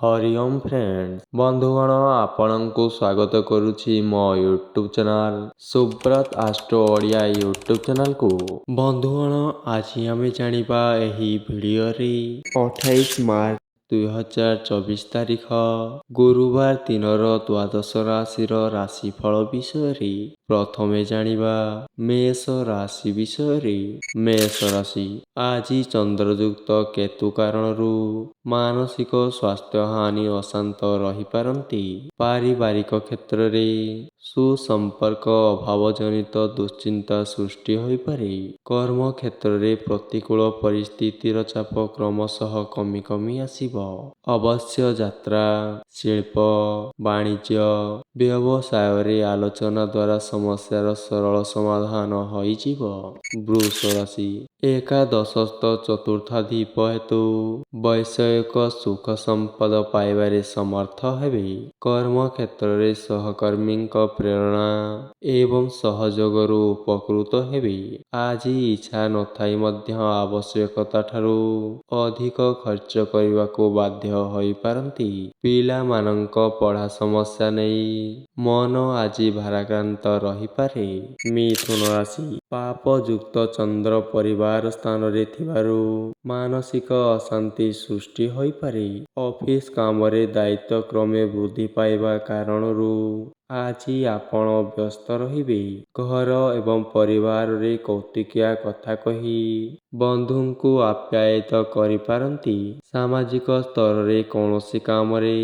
Hariom friends, ବନ୍ଧୁଗଣ ଆପଣଙ୍କୁ ସ୍ୱାଗତ କରୁଛି ମୋ YouTube channel Subrat Astro Odia YouTube ଚ୍ୟାନେଲ୍କୁ। ବନ୍ଧୁଗଣ, ଆଜି ଆମେ ଜାଣିବା ଏହି ଭିଡ଼ିଓରେ 28 ମାର୍ଚ୍ଚ 2024 ତାରିଖ ଗୁରୁବାର ଦିନର ଦ୍ୱାଦଶ ରାଶିର ରାଶିଫଳ ବିଷୟରେ। ପ୍ରଥମେ ଜାଣିବା ମେଷ ରାଶି ବିଷୟରେ। ମେଷ ରାଶି, ଆଜି ଚନ୍ଦ୍ରଯୁକ୍ତ କେତୁ କାରଣରୁ ମାନସିକ ସ୍ୱାସ୍ଥ୍ୟ ହାନି ଅଶାନ୍ତ ରହିପାରନ୍ତି। ପାରିବାରିକ କ୍ଷେତ୍ରରେ ସୁସମ୍ପର୍କ ଅଭାବଜନିତ ଦୁଶ୍ଚିନ୍ତା ସୃଷ୍ଟି ହୋଇପାରେ। କର୍ମକ୍ଷେତ୍ରରେ ପ୍ରତିକୂଳ ପରିସ୍ଥିତିର ଚାପ କ୍ରମଶଃ କମି କମି ଆସିବ। ଅବଶ୍ୟ ଯାତ୍ରା, ଶିଳ୍ପ, ବାଣିଜ୍ୟ, ବ୍ୟବସାୟରେ ଆଲୋଚନା ଦ୍ୱାରା ସମସ୍ୟାର ସରଳ ସମାଧାନ ହୋଇଯିବ। ବୃଷ ରାଶି, ଏକାଦଶସ୍ଥ ଚତୁର୍ଥାଧିପ ହେତୁ ବୈଷୟିକ ସୁଖ ସମ୍ପଦ ପାଇବାରେ ସମର୍ଥ ହେବେ। କର୍ମକ୍ଷେତ୍ରରେ ସହକର୍ମୀଙ୍କ ପ୍ରେରଣା ଏବଂ ସହଯୋଗରୁ ଉପକୃତ ହେବେ। ଆଜି ଇଚ୍ଛା ନଥାଇ ମଧ୍ୟ ଆବଶ୍ୟକତାଠାରୁ ଅଧିକ ଖର୍ଚ୍ଚ କରିବାକୁ ବାଧ୍ୟ ହୋଇପାରନ୍ତି। ପିଲାମାନଙ୍କ ପଢ଼ା ସମସ୍ୟା ନେଇ ମନ ଆଜି ଭାରାକ୍ରାନ୍ତ ରହିପାରେ। ମିଥୁନ ରାଶି, ପାପଯୁକ୍ତ ଚନ୍ଦ୍ର ପରିବାର ସ୍ଥାନରେ ଥିବାରୁ ମାନସିକ ଅଶାନ୍ତି ସୃଷ୍ଟି ହୋଇପାରେ। ଅଫିସ୍ କାମରେ ଦାୟିତ୍ୱ କ୍ରମେ ବୃଦ୍ଧି ପାଇବା କାରଣରୁ ଆଜି ଆପଣ ବ୍ୟସ୍ତ ରହିବେ। ଘର ଏବଂ ପରିବାରରେ କୌତୁକିଆ କଥା କହି ବନ୍ଧୁଙ୍କୁ ଆପ୍ୟାୟିତ କରିପାରନ୍ତି। ସାମାଜିକ ସ୍ତରରେ କୌଣସି କାମରେ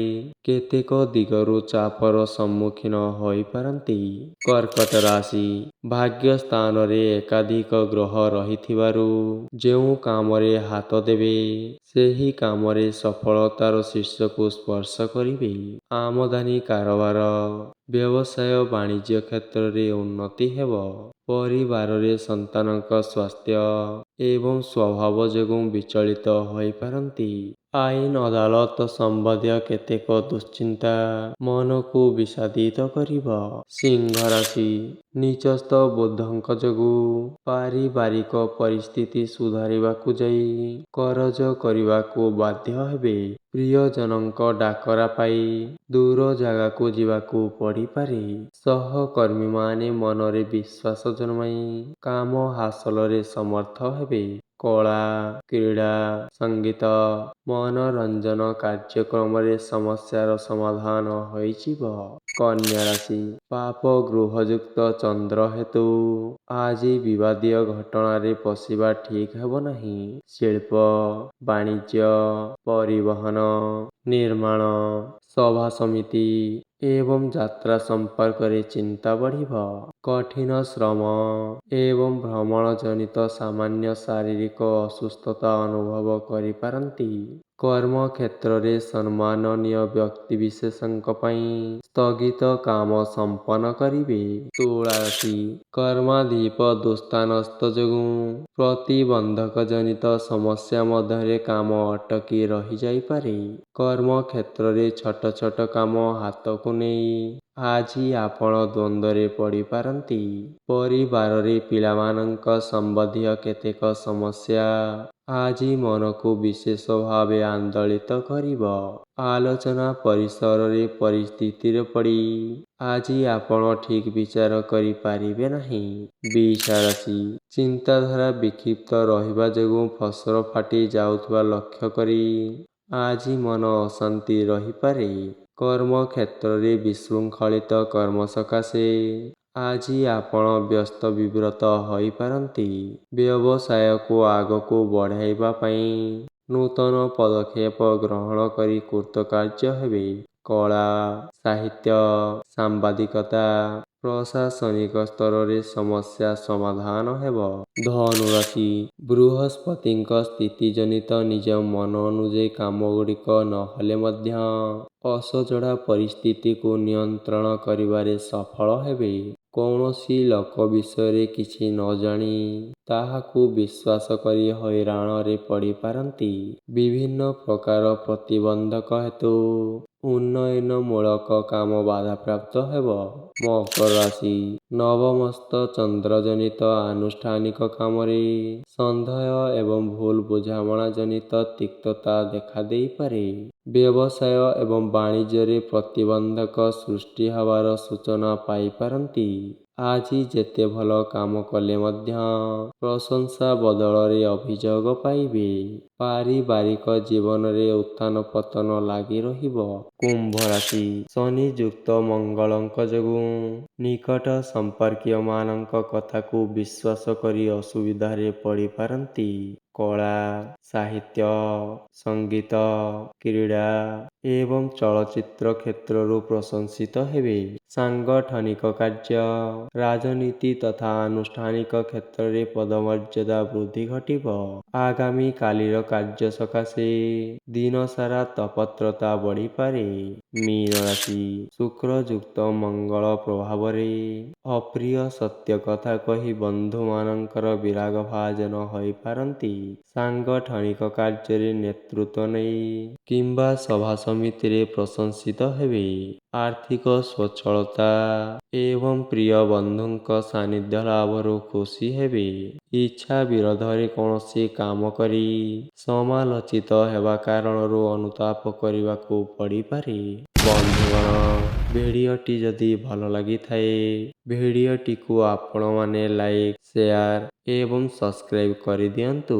କେତେକ ଦିଗରୁ ଚାପର ସମ୍ମୁଖୀନ ହୋଇପାରନ୍ତି। କର୍କଟ ରାଶି, ଭାଗ୍ୟସ୍ଥାନରେ ଏକାଧିକ ଗ୍ରହ ରହିଥିବାରୁ ଯେଉଁ କାମରେ ହାତ ଦେବେ ସେହି କାମରେ ସଫଳତାର ଶୀର୍ଷକୁ ସ୍ପର୍ଶ କରିବେ। ଆମଦାନୀ କାରବାର, ବ୍ୟବସାୟ ବାଣିଜ୍ୟ କ୍ଷେତ୍ରରେ ଉନ୍ନତି ହେବ। ପରିବାରରେ ସନ୍ତାନଙ୍କ ସ୍ୱାସ୍ଥ୍ୟ ଏବଂ ସ୍ୱଭାବ ଯୋଗୁଁ ବିଚଳିତ ହୋଇପାରନ୍ତି। ଆଇନ ଅଦାଲତ ସମ୍ବନ୍ଧୀୟ କେତେକ ଦୁଶ୍ଚିନ୍ତା ମନକୁ ବିଷାଦିତ କରିବ। ସିଂହ ରାଶି, ନିଚସ୍ତ ବୁଧଙ୍କ ଯୋଗୁଁ ପାରିବାରିକ ପରିସ୍ଥିତି ସୁଧାରିବାକୁ ଯାଇ କରଜ କରିବାକୁ ବାଧ୍ୟ ହେବେ। ପ୍ରିୟଜନଙ୍କ ଡାକରା ପାଇ ଦୂର ଜାଗାକୁ ଯିବାକୁ ପଡ଼ିପାରେ। ସହକର୍ମୀମାନେ ମନରେ ବିଶ୍ୱାସ ଜନ୍ମାଇ କାମ ହାସଲରେ ସମର୍ଥ ହେବେ। କଳା, କ୍ରୀଡ଼ା, ସଙ୍ଗୀତ, ମନୋରଞ୍ଜନ କାର୍ଯ୍ୟକ୍ରମରେ ସମସ୍ୟାର ସମାଧାନ ହୋଇଯିବ। କନ୍ୟା ରାଶି, ପାପ ଗୃହଯୁକ୍ତ ଚନ୍ଦ୍ର ହେତୁ ଆଜି ବିବାଦୀୟ ଘଟଣାରେ ପଶିବା ଠିକ୍ ହେବ ନାହିଁ। ଶିଳ୍ପ, ବାଣିଜ୍ୟ, ପରିବହନ, ନିର୍ମାଣ, ସଭାସମିତି ଏବଂ ଯାତ୍ରା ସମ୍ପର୍କରେ ଚିନ୍ତା ବଢ଼ିବ। କଠିନ ଶ୍ରମ ଏବଂ ଭ୍ରମଣ ଜନିତ ସାମାନ୍ୟ ଶାରୀରିକ ଅସୁସ୍ଥତା ଅନୁଭବ କରିପାରନ୍ତି। କର୍ମକ୍ଷେତ୍ରରେ ସମ୍ମାନନୀୟ ବ୍ୟକ୍ତିବିଶେଷଙ୍କ ପାଇଁ ସ୍ଥଗିତ କାମ ସମ୍ପନ୍ନ କରିବେ। ତୁଳା ରାଶି, କର୍ମାଧିପ ଦୁସ୍ଥାନସ୍ଥ ଯୋଗୁଁ ପ୍ରତିବନ୍ଧକ ଜନିତ ସମସ୍ୟା ମଧ୍ୟରେ କାମ ଅଟକି ରହିଯାଇପାରେ। କର୍ମକ୍ଷେତ୍ରରେ ଛୋଟ ଛୋଟ କାମ ହାତକୁ ନେଇ ଆଜି ଆପଣ ଦ୍ୱନ୍ଦ୍ୱରେ ପଡ଼ିପାରନ୍ତି। ପରିବାରରେ ପିଲାମାନଙ୍କ ସମ୍ବନ୍ଧୀୟ କେତେକ ସମସ୍ୟା ଆଜି ମନକୁ ବିଶେଷ ଭାବେ ଆନ୍ଦୋଳିତ କରିବ। ଆଲୋଚନା ପରିସରରେ ପରିସ୍ଥିତିରେ ପଡ଼ି ଆଜି ଆପଣ ଠିକ୍ ବିଚାର କରିପାରିବେ ନାହିଁ। ବିଷ ରାଶି, ଚିନ୍ତାଧାରା ବିକ୍ଷିପ୍ତ ରହିବା ଯୋଗୁଁ ଫସଲ ଫାଟି ଯାଉଥିବା ଲକ୍ଷ୍ୟ କରି ଆଜି ମନ ଅଶାନ୍ତି ରହିପାରେ। କର୍ମକ୍ଷେତ୍ରରେ ବିଶୃଙ୍ଖଳିତ କର୍ମ ସକାଶେ ଆଜି ଆପଣ ବ୍ୟସ୍ତ ବିବ୍ରତ ହୋଇପାରନ୍ତି। ବ୍ୟବସାୟକୁ ଆଗକୁ ବଢ଼ାଇବା ପାଇଁ ନୂତନ ପଦକ୍ଷେପ ଗ୍ରହଣ କରି କୃତକାର୍ଯ୍ୟ ହେବେ। କଳା, ସାହିତ୍ୟ, ସାମ୍ବାଦିକତା, ପ୍ରଶାସନିକ ସ୍ତରରେ ସମସ୍ୟା ସମାଧାନ ହେବ। ଧନୁ ରାଶି, ବୃହସ୍ପତିଙ୍କ ସ୍ଥିତି ଜନିତ ନିଜ ମନ ଅନୁଯାୟୀ କାମଗୁଡ଼ିକ ନହେଲେ ମଧ୍ୟ ଅସଜଡ଼ା ପରିସ୍ଥିତିକୁ ନିୟନ୍ତ୍ରଣ କରିବାରେ ସଫଳ ହେବେ। କୌଣସି ଲୋକ ବିଷୟରେ କିଛି ନ ଜାଣି ତାହାକୁ ବିଶ୍ୱାସ କରି ହଇରାଣରେ ପଡ଼ିପାରନ୍ତି। ବିଭିନ୍ନ ପ୍ରକାର ପ୍ରତିବନ୍ଧକ ହେତୁ ଉନ୍ନୟନମୂଳକ କାମ ବାଧାପ୍ରାପ୍ତ ହେବ। ମକର ରାଶି ନବମସ୍ତ ଚନ୍ଦ୍ରଜନିତ ଆନୁଷ୍ଠାନିକ କାମରେ ସନ୍ଦେହ ଏବଂ ଭୁଲ ବୁଝାମଣା ଜନିତ ତିକ୍ତତା ଦେଖାଦେଇପାରେ। ବ୍ୟବସାୟ ଏବଂ ବାଣିଜ୍ୟରେ ପ୍ରତିବନ୍ଧକ ସୃଷ୍ଟି ହେବାର ସୂଚନା ପାଇପାରନ୍ତି। ଆଜି ଯେତେ ଭଲ କାମ କଲେ ମଧ୍ୟ ପ୍ରଶଂସା ବଦଳରେ ଅଭିଯୋଗ ପାଇବେ। ପାରିବାରିକ ଜୀବନରେ ଉତ୍ଥାନ ପତନ ଲାଗି ରହିବ। କୁମ୍ଭ ରାଶି ଶନି ଯୁକ୍ତ ମଙ୍ଗଳଙ୍କ ଯୋଗୁଁ ନିକଟ ସମ୍ପର୍କୀୟମାନଙ୍କ କଥାକୁ ବିଶ୍ୱାସ କରି ଅସୁବିଧାରେ ପଡ଼ିପାରନ୍ତି। କଳା, ସାହିତ୍ୟ, ସଙ୍ଗୀତ, କ୍ରୀଡ଼ା ଏବଂ ଚଳଚ୍ଚିତ୍ର କ୍ଷେତ୍ରରୁ ପ୍ରଶଂସିତ ହେବେ। ସାଂଗଠନିକ କାର୍ଯ୍ୟ, ରାଜନୀତି ତଥା ଆନୁଷ୍ଠାନିକ କ୍ଷେତ୍ରରେ ପଦମର୍ଯ୍ୟାଦା ବୃଦ୍ଧି ଘଟିବ। ଆଗାମୀ କାଲିର କାର୍ଯ୍ୟ ସକାଶେ ଦିନସାରା ତତ୍ପରତା ବଢ଼ିପାରେ। ମୀନ ରାଶି ଶୁକ୍ର ଯୁକ୍ତ ମଙ୍ଗଳ ପ୍ରଭାବରେ ଅପ୍ରିୟ ସତ୍ୟ କଥା କହି ବନ୍ଧୁମାନଙ୍କର ବିରାଗଭାଜନ ହୋଇପାରନ୍ତି। ସାଂଗଠନିକ କାର୍ଯ୍ୟରେ ନେତୃତ୍ୱ ନେଇ କିମ୍ବା ସଭାସମିତିରେ ପ୍ରଶଂସିତ ହେବେ। ଆର୍ଥିକ ସ୍ୱଚ୍ଛଳତା ଏବଂ ପ୍ରିୟ ବନ୍ଧୁଙ୍କ ସାନ୍ନିଧ୍ୟ ଲାଭରୁ ଖୁସି ହେବେ। ଇଚ୍ଛା ବିରୋଧରେ କୌଣସି କାମ କରି ସମାଲୋଚିତ ହେବା କାରଣରୁ ଅନୁତାପ କରିବାକୁ ପଡ଼ିପାରେ। ବନ୍ଧୁଗଣ, ଭିଡ଼ିଓଟି ଯଦି ଭଲ ଲାଗିଥାଏ, ଭିଡ଼ିଓଟିକୁ ଆପଣମାନେ ଲାଇକ୍, ସେୟାର ଏବଂ ସବସ୍କ୍ରାଇବ୍ କରିଦିଅନ୍ତୁ।